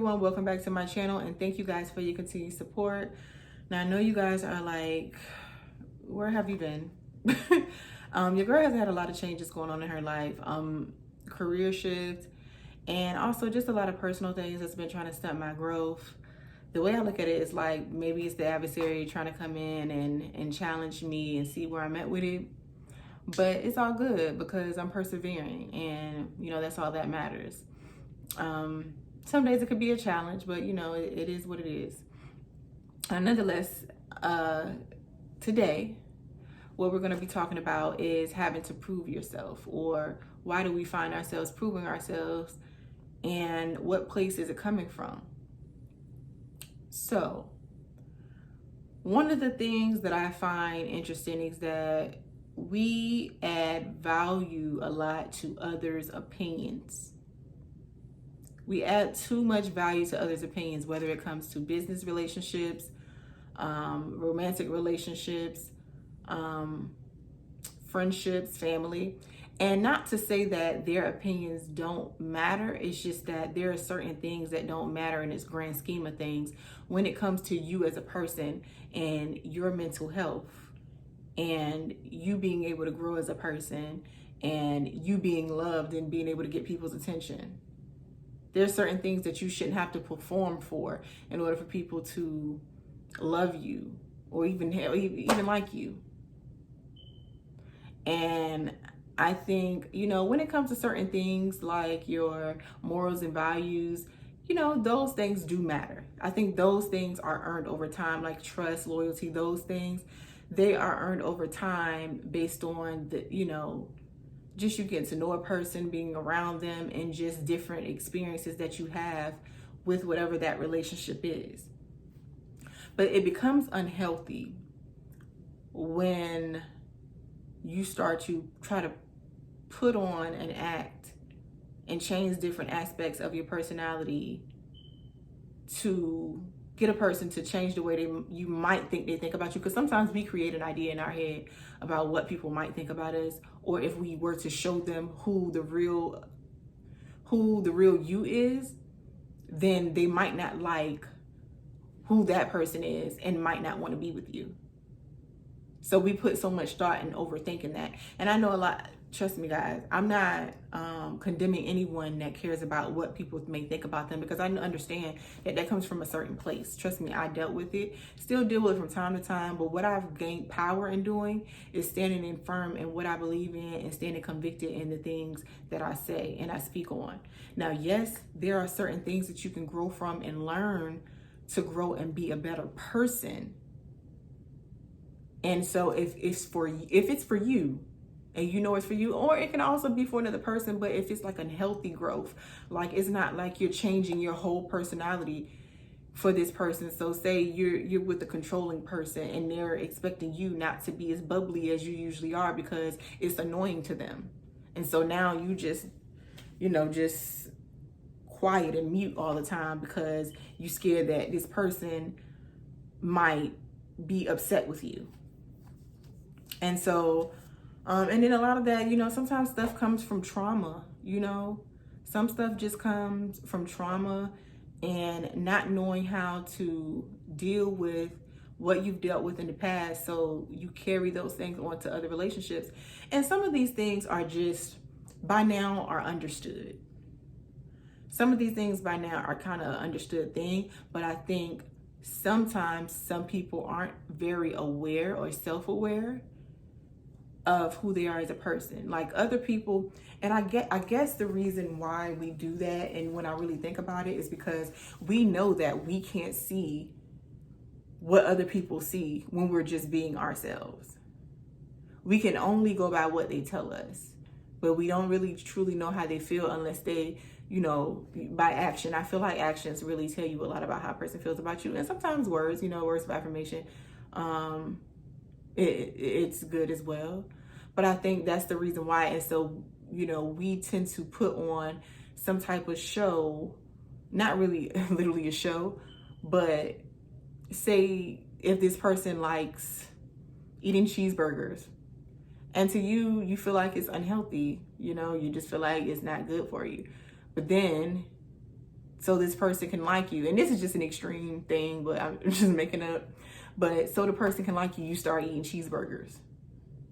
everyone, welcome back to my channel, and thank you guys for your continued support. Now I know you guys are like, where have you been? Your girl has had a lot of changes going on in her life, career shift, and also just a lot of personal things that's been trying to stunt my growth. The way I look at it is like maybe it's the adversary trying to come in and challenge me and see where I'm at with it. But it's all good because I'm persevering, and that's all that matters. Some days it could be a challenge, but it is what it is. Nonetheless, today, what we're going to be talking about is having to prove yourself, or why do we find ourselves proving ourselves, and what place is it coming from? So, one of the things that I find interesting is that we add value a lot to others' opinions. We add too much value to others' opinions, whether it comes to business relationships, romantic relationships, friendships, family. And not to say that their opinions don't matter. It's just that there are certain things that don't matter in this grand scheme of things when it comes to you as a person and your mental health and you being able to grow as a person and you being loved and being able to get people's attention. There's certain things that you shouldn't have to perform for in order for people to love you or even like you. And I think, when it comes to certain things like your morals and values, those things do matter. I think those things are earned over time, like trust, loyalty, those things, they are earned over time based on just you getting to know a person, being around them, and just different experiences that you have with whatever that relationship is. But it becomes unhealthy when you start to try to put on an act and change different aspects of your personality to get a person to change the way you might think they think about you. Because sometimes we create an idea in our head about what people might think about us, or if we were to show them who the real you is, then they might not like who that person is and might not want to be with you. So we put so much thought in overthinking that. And I know a lot, trust me guys, I'm not condemning anyone that cares about what people may think about them, because I understand that comes from a certain place. Trust me, I dealt with it, still deal with it from time to time. But what I've gained power in doing is standing in firm in what I believe in and standing convicted in the things that I say and I speak on. Now, yes, there are certain things that you can grow from and learn to grow and be a better person. And so if it's for you, and it's for you, or it can also be for another person, but if it's like a healthy growth, like it's not like you're changing your whole personality for this person. So say you're with a controlling person and they're expecting you not to be as bubbly as you usually are because it's annoying to them. And so now you just quiet and mute all the time because you're scared that this person might be upset with you. And so, and then a lot of that, sometimes stuff comes from trauma, some stuff just comes from trauma and not knowing how to deal with what you've dealt with in the past. So you carry those things onto other relationships. And some of these things are just by now are understood. Some of these things by now are kind of an understood thing, but I think sometimes some people aren't very aware or self-aware of who they are as a person. Like other people, and I guess the reason why we do that, and when I really think about it, is because we know that we can't see what other people see when we're just being ourselves. We can only go by what they tell us, but we don't really truly know how they feel unless they, by action. I feel like actions really tell you a lot about how a person feels about you. And sometimes words, words of affirmation, it's good as well. But I think that's the reason why. And so, we tend to put on some type of show, not really literally a show, but say if this person likes eating cheeseburgers and to you feel like it's unhealthy, you just feel like it's not good for you. But then so this person can like you. And this is just an extreme thing, but I'm just making up. But so the person can like you, you start eating cheeseburgers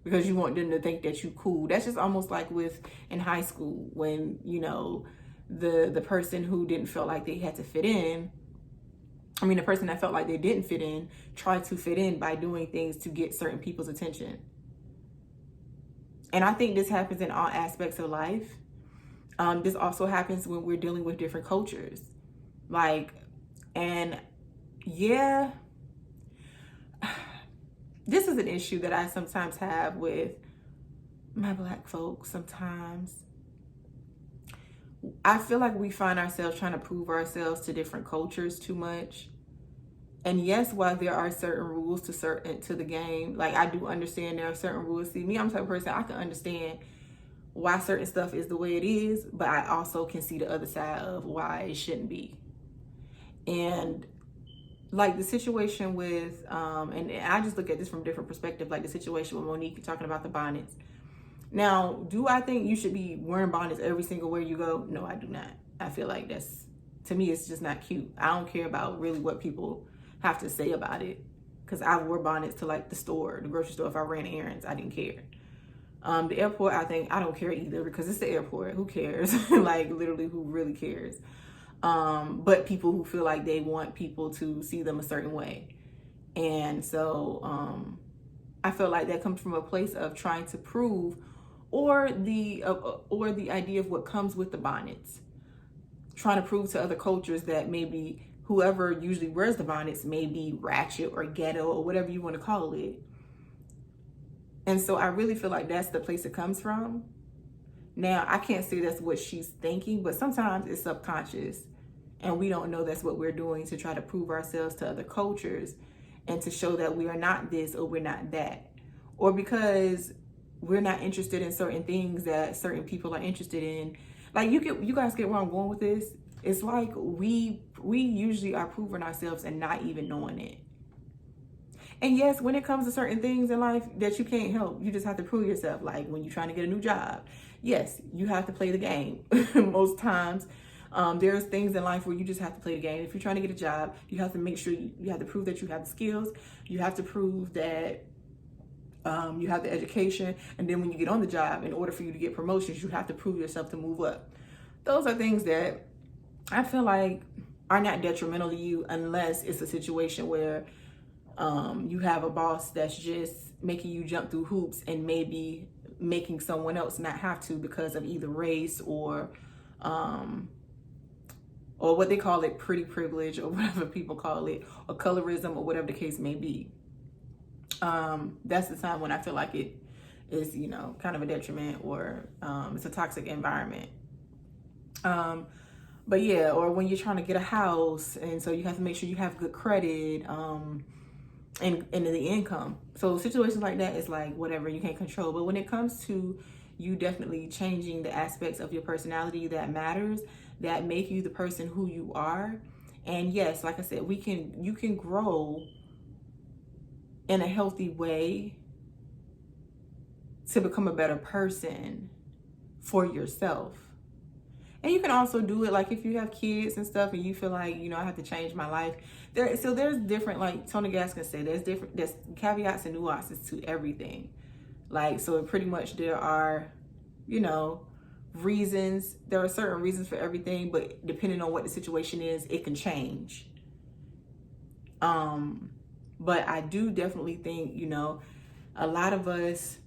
because you want them to think that you cool. That's just almost like with in high school when, you know, the person who didn't feel like they had to fit in, the person that felt like they didn't fit in tried to fit in by doing things to get certain people's attention. And I think this happens in all aspects of life. This also happens when we're dealing with different cultures. And yeah, this is an issue that I sometimes have with my Black folks sometimes. I feel like we find ourselves trying to prove ourselves to different cultures too much. And yes, while there are certain rules to the game, like I do understand there are certain rules. See, me, I'm the type of person, I can understand why certain stuff is the way it is, but I also can see the other side of why it shouldn't be. And like the situation with, and I just look at this from a different perspective, like the situation with Monique talking about the bonnets. Now, do I think you should be wearing bonnets every single where you go? No, I do not. I feel like to me, it's just not cute. I don't care about really what people have to say about it, because I wore bonnets to like the grocery store. If I ran errands, I didn't care. The airport, I don't care either, because it's the airport. Who cares? Like literally, who really cares? But people who feel like they want people to see them a certain way. And so I feel like that comes from a place of trying to prove, or the idea of what comes with the bonnets, trying to prove to other cultures that maybe whoever usually wears the bonnets may be ratchet or ghetto or whatever you want to call it. And so I really feel like that's the place it comes from. Now, I can't say that's what she's thinking, but sometimes it's subconscious and we don't know that's what we're doing to try to prove ourselves to other cultures and to show that we are not this or we're not that, or because we're not interested in certain things that certain people are interested in. Like you guys get where I'm going with this. It's like we usually are proving ourselves and not even knowing it. And yes, when it comes to certain things in life that you can't help, you just have to prove yourself. Like when you're trying to get a new job, yes, you have to play the game. Most times, there's things in life where you just have to play the game. If you're trying to get a job, you have to make sure you have to prove that you have the skills. You have to prove that you have the education. And then when you get on the job, in order for you to get promotions, you have to prove yourself to move up. Those are things that I feel like are not detrimental to you unless it's a situation where you have a boss that's just making you jump through hoops and maybe making someone else not have to because of either race or what they call it, pretty privilege, or whatever people call it, or colorism, or whatever the case may be. That's the time when I feel like it is, kind of a detriment, or it's a toxic environment. But yeah, or when you're trying to get a house, and so you have to make sure you have good credit, and the income. So situations like that is like whatever, you can't control. But when it comes to you definitely changing the aspects of your personality that matters, that make you the person who you are. And yes, like I said, you can grow in a healthy way to become a better person for yourself. And you can also do it like if you have kids and stuff and you feel like, I have to change my life. There's different, like Tony Gaskin said, there's caveats and nuances to everything. Like, so pretty much there are, reasons. There are certain reasons for everything, but depending on what the situation is, it can change. But I do definitely think, a lot of us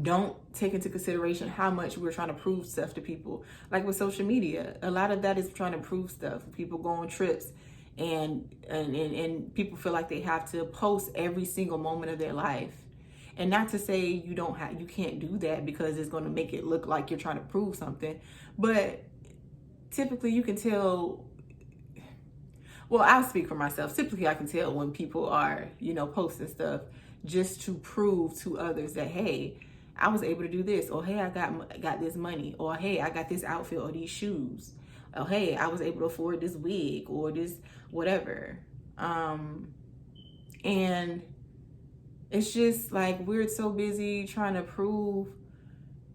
don't take into consideration how much we're trying to prove stuff to people. Like with social media, a lot of that is trying to prove stuff. People go on trips and people feel like they have to post every single moment of their life. And not to say you can't do that because it's going to make it look like you're trying to prove something. But typically you can tell, well, I'll speak for myself. Typically I can tell when people are, posting stuff just to prove to others that, hey, I was able to do this, or hey, I got this money, or hey, I got this outfit or these shoes, or hey, I was able to afford this wig or this whatever. And it's just like we're so busy trying to prove,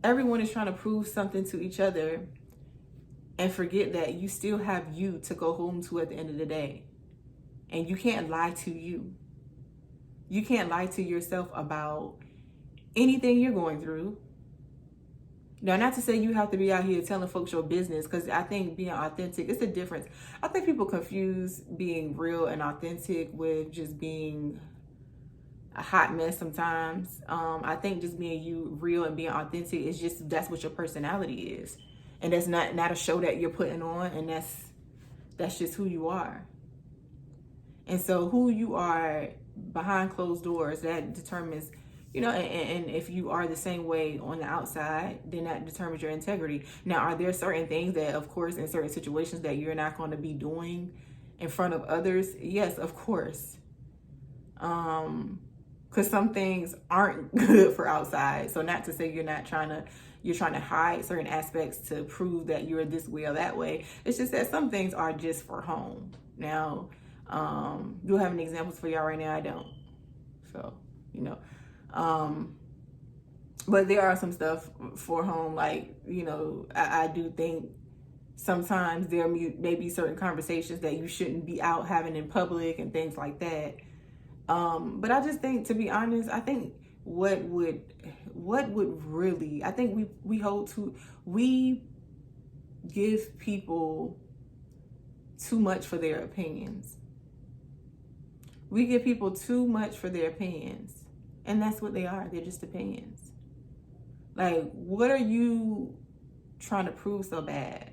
everyone is trying to prove something to each other. and forget that you still have you to go home to at the end of the day. And you can't lie to you. You can't lie to yourself about anything you're going through. Now, not to say you have to be out here telling folks your business, because I think being authentic, it's a difference. I think people confuse being real and authentic with just being a hot mess sometimes. I think just being you real and being authentic is just, that's what your personality is. And that's not a show that you're putting on, and that's just who you are. And so who you are behind closed doors, that determines, and if you are the same way on the outside, then that determines your integrity. Now, are there certain things that, of course, in certain situations that you're not going to be doing in front of others? Yes, of course. Because some things aren't good for outside. So not to say you're trying to hide certain aspects to prove that you're this way or that way. It's just that some things are just for home. Now, do I have any examples for y'all right now? I don't. So, but there are some stuff for home, like, I do think sometimes there may be certain conversations that you shouldn't be out having in public and things like that. But I just think, to be honest, I think what would really, I think we give people too much for their opinions. We give people too much for their opinions. And that's what they are. They're just opinions. Like, what are you trying to prove so bad?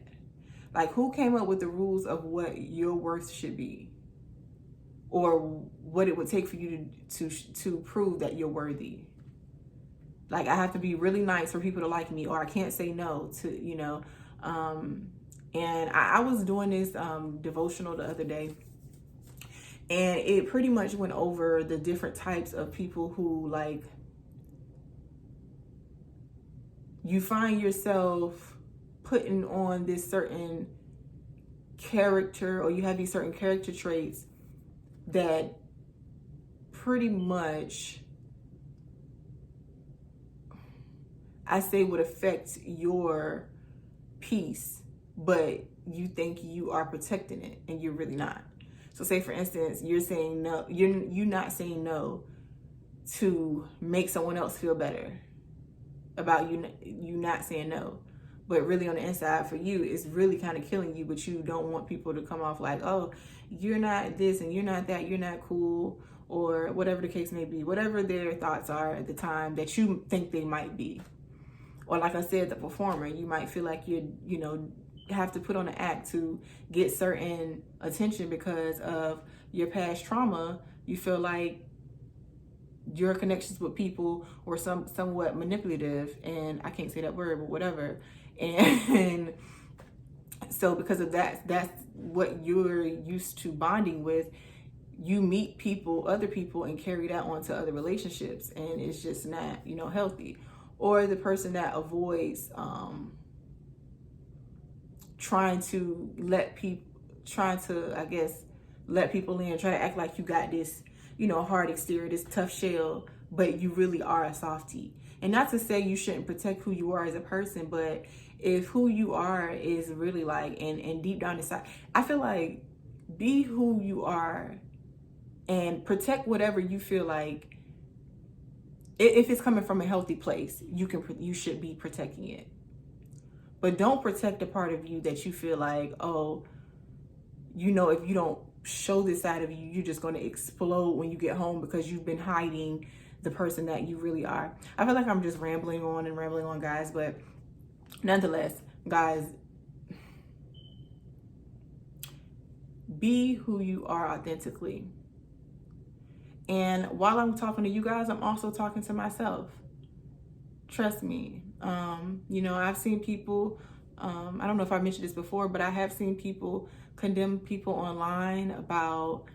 Like, who came up with the rules of what your worth should be? Or what it would take for you to prove that you're worthy? Like, I have to be really nice for people to like me, or I can't say no to, and I was doing this devotional the other day, and it pretty much went over the different types of people who, like, you find yourself putting on this certain character, or you have these certain character traits that pretty much, I say, would affect your peace, but you think you are protecting it, and you're really not. So say, for instance, you're saying no, you're not saying no to make someone else feel better about you not saying no. But really on the inside for you, it's really kind of killing you, but you don't want people to come off like, oh, you're not this and you're not that, you're not cool, or whatever the case may be, whatever their thoughts are at the time that you think they might be. Or like I said, the performer, you might feel like you have to put on an act to get certain attention because of your past trauma. You feel like your connections with people were somewhat manipulative, and I can't say that word, but whatever. And so because of that, that's what you're used to bonding with. You meet other people, and carry that onto other relationships, and it's just not, healthy. Or the person that avoids trying to let people in, try to act like you got this, hard exterior, this tough shell, but you really are a softie. And not to say you shouldn't protect who you are as a person, but if who you are is really like, and deep down inside, I feel like, be who you are and protect whatever you feel like. If it's coming from a healthy place, you should be protecting it. But don't protect a part of you that you feel like, oh, if you don't show this side of you, you're just going to explode when you get home because you've been hiding the person that you really are. I feel like I'm just rambling on, guys, but nonetheless, guys, be who you are authentically. And while I'm talking to you guys, I'm also talking to myself. Trust me. I've seen people, I don't know if I mentioned this before, but I have seen people condemn people online about,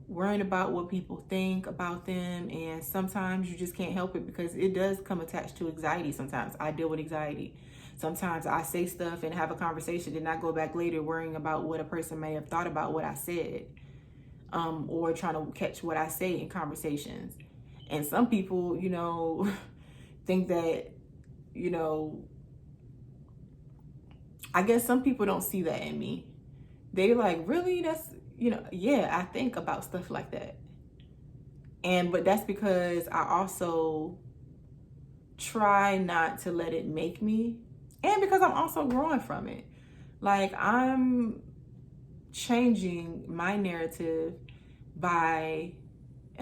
worrying about what people think about them. And sometimes you just can't help it, because it does come attached to anxiety. Sometimes I deal with anxiety. Sometimes I say stuff and have a conversation, and I go back later worrying about what a person may have thought about what I said. Or trying to catch what I say in conversations. And some people, think that, I guess some people don't see that in me. They like, really? That's, yeah, I think about stuff like that. But that's because I also try not to let it make me, and because I'm also growing from it. Like, I'm changing my narrative and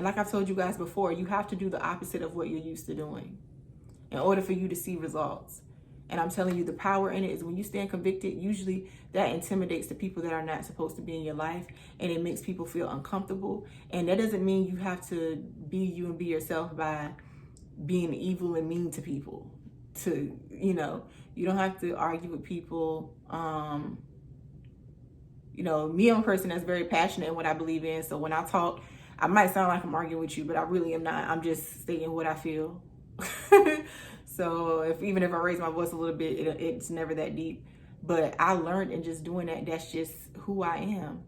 like I've told you guys before, you have to do the opposite of what you're used to doing in order for you to see results. And I'm telling you, the power in it is when you stand convicted, usually that intimidates the people that are not supposed to be in your life, and it makes people feel uncomfortable. And that doesn't mean you have to be you and be yourself by being evil and mean to people. You don't have to argue with people. Me, I'm a person that's very passionate in what I believe in. So when I talk, I might sound like I'm arguing with you, but I really am not. I'm just stating what I feel. So even if I raise my voice a little bit, it's never that deep. But I learned in just doing that, that's just who I am.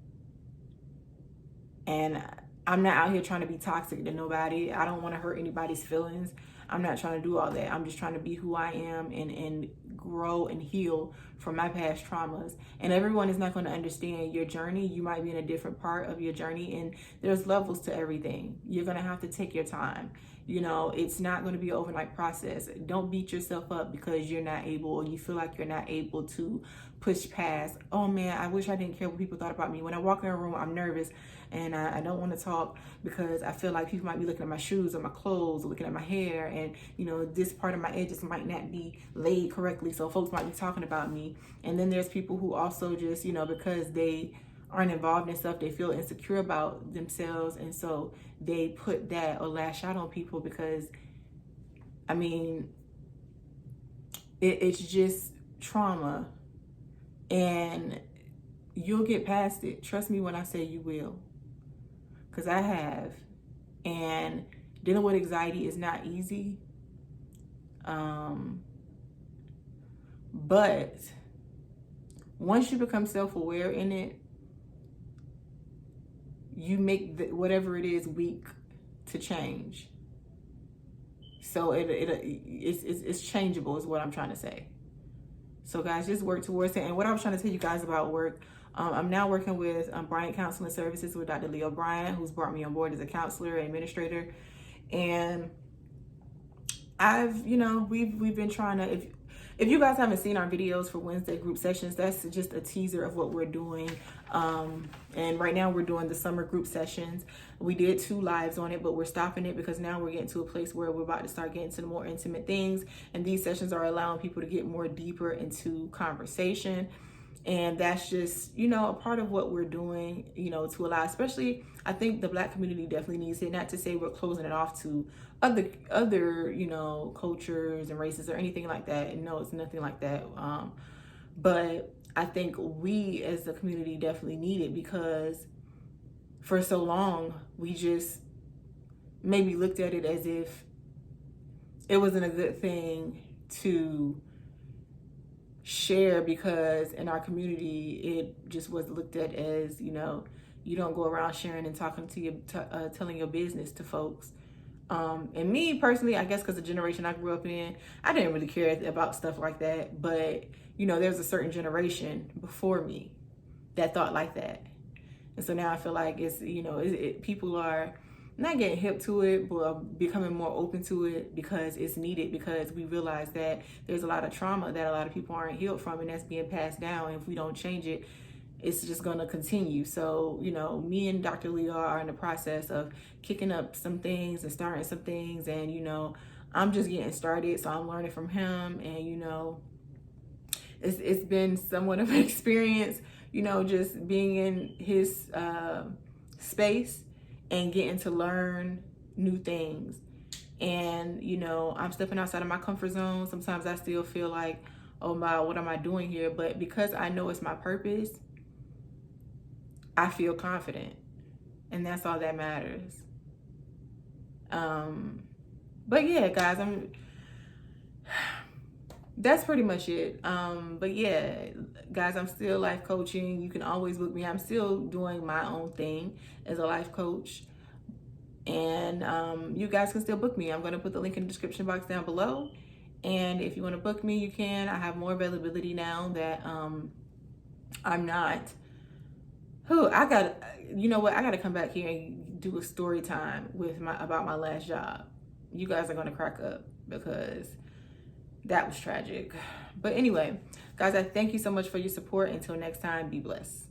And I'm not out here trying to be toxic to nobody. I don't want to hurt anybody's feelings. I'm not trying to do all that. I'm just trying to be who I am and grow and heal from my past traumas. And everyone is not going to understand your journey. You might be in a different part of your journey, and there's levels to everything. You're going to have to take your time. It's not going to be an overnight process. Don't beat yourself up because you're not able, or you feel like you're not able to push past, oh man, I wish I didn't care what people thought about me. When I walk in a room, I'm nervous and I don't want to talk because I feel like people might be looking at my shoes or my clothes or looking at my hair, and this part of my edges might not be laid correctly, so folks might be talking about me. And then there's people who also just because they aren't involved in stuff, they feel insecure about themselves, and so they put that or lash out on people because it's just trauma, and you'll get past it. Trust me when I say you will, because I have. And dealing with anxiety is not easy, but once you become self-aware in it, you make whatever it is weak to change. So it's changeable is what I'm trying to say. So guys, just work towards it. And what I was trying to tell you guys about work, I'm now working with Bryant Counseling Services with Dr. Leo Bryant, who's brought me on board as a counselor and administrator. And we've been trying to, if you guys haven't seen our videos for Wednesday group sessions, that's just a teaser of what we're doing. And right now we're doing the summer group sessions. We did 2 lives on it, but we're stopping it because now we're getting to a place where we're about to start getting to the more intimate things. And these sessions are allowing people to get more deeper into conversation. And that's just, a part of what we're doing, to allow, especially, I think the Black community definitely needs it. Not to say we're closing it off to other, cultures and races or anything like that. And no, it's nothing like that. But I think we as a community definitely need it, because for so long, we just maybe looked at it as if it wasn't a good thing to share, because in our community it just was looked at as you don't go around sharing and talking to telling your business to folks. And me personally, I guess because the generation I grew up in, I didn't really care about stuff like that. But there's a certain generation before me that thought like that, and so now I feel like it's people are not getting hip to it, but becoming more open to it because it's needed, because we realize that there's a lot of trauma that a lot of people aren't healed from, and that's being passed down. And if we don't change it, it's just going to continue. So, me and Dr. Leo are in the process of kicking up some things and starting some things. And, I'm just getting started. So I'm learning from him. And, it's been somewhat of an experience, just being in his space and getting to learn new things. And, I'm stepping outside of my comfort zone. Sometimes I still feel like, oh my, what am I doing here? But because I know it's my purpose, I feel confident. And that's all that matters. But yeah, guys, that's pretty much it. But yeah, guys, I'm still life coaching. You can always book me. I'm still doing my own thing as a life coach. And you guys can still book me. I'm going to put the link in the description box down below. And if you want to book me, you can. I have more availability now that I'm not. You know what? I got to come back here and do a story time about my last job. You guys are going to crack up because that was tragic. But anyway, guys, I thank you so much for your support. Until next time, be blessed.